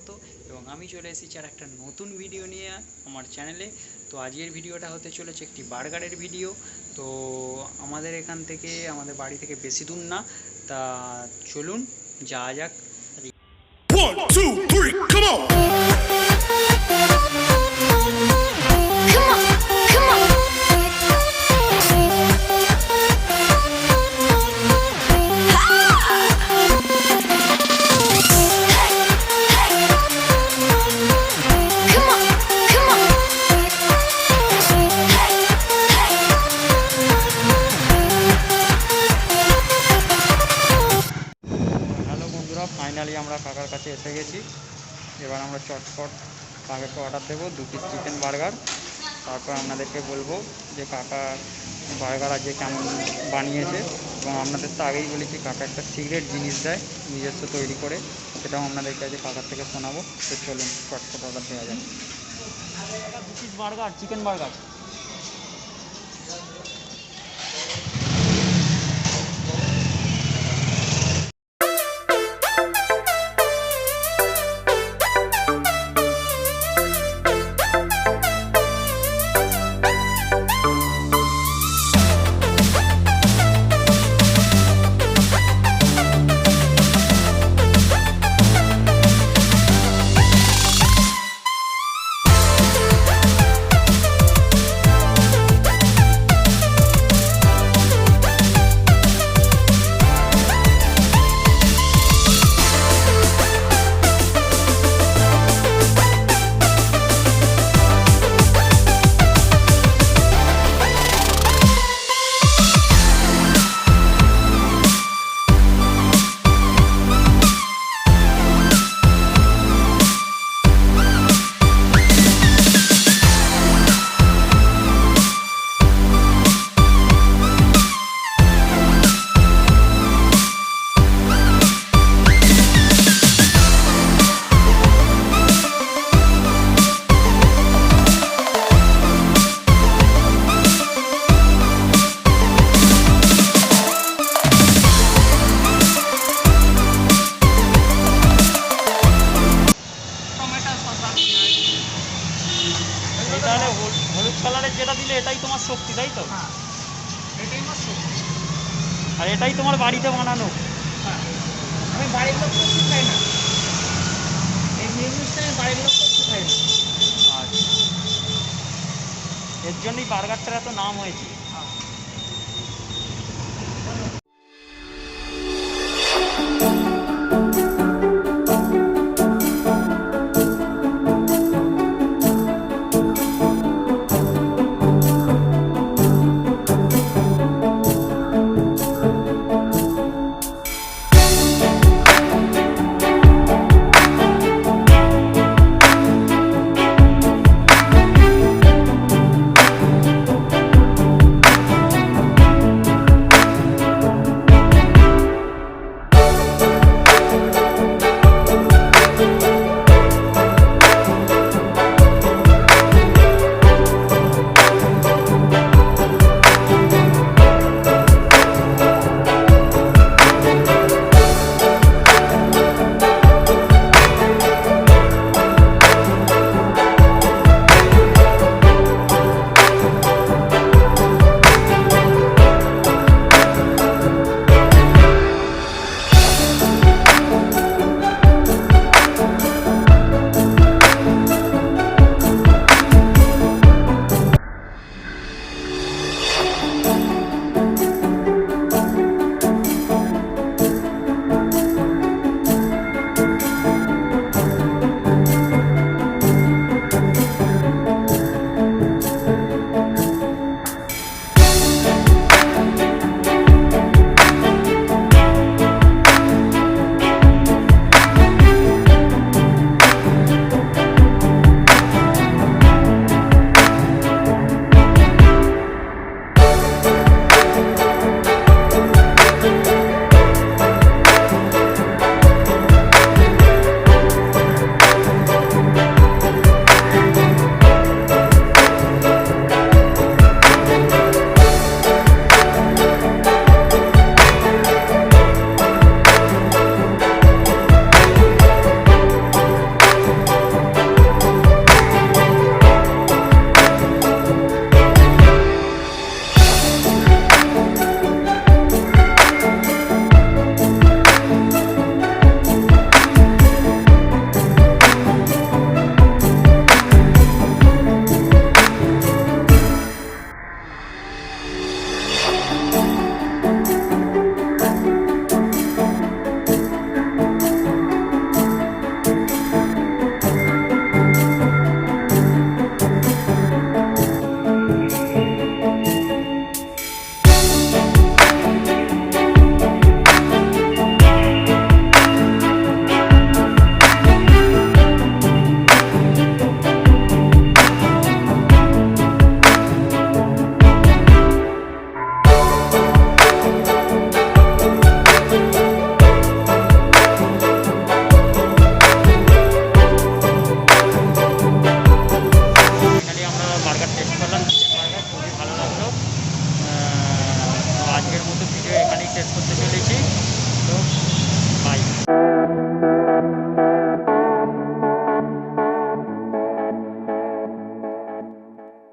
স্বাগত এবং আমি চলে এসেছি আর একটা নতুন ভিডিও নিয়ে আমার চ্যানেলে। তো আজকের ভিডিওটা হতে চলেছে একটি বার্গারের ভিডিও। তো আমাদের এখান থেকে আমাদের বাড়ি থেকে বেশি দূর না, তা চলুন যাওয়া যাক। 1, 2, 3, come on! ফাইনালি আমরা কাকার কাছে এসে গেছি। এবার আমরা চটপট কাকাকে অর্ডার দেবো 2 পিস চিকেন বার্গার। তারপর আপনাদেরকে বলবো যে কাকা বার্গার আজকে কেমন বানিয়েছে, এবং আপনাদের তো আগেই বলেছি কাকা একটা সিক্রেট জিনিস দেয় নিজস্ব তৈরি করে, সেটাও আপনাদেরকে আজকে কাকার থেকে শোনাবো। তো চলুন চটপট অর্ডার দেওয়া যায়। 2 পিস বার্গার, চিকেন বার্গার। তাহলে হলুদ কালারের যেটা দিলে এটাই তোমার শক্তি, তাই তো? হ্যাঁ, এটাই আমার শক্তি। আর এটাই তোমার বাড়িতে বানানো? হ্যাঁ, আমি বাড়ির লোক করতে খাই না, এই জিনিসটা আমি বাড়ির লোক করতে খাই না। আচ্ছা, এর জন্যই বার্গারটার এত নাম হয়েছে।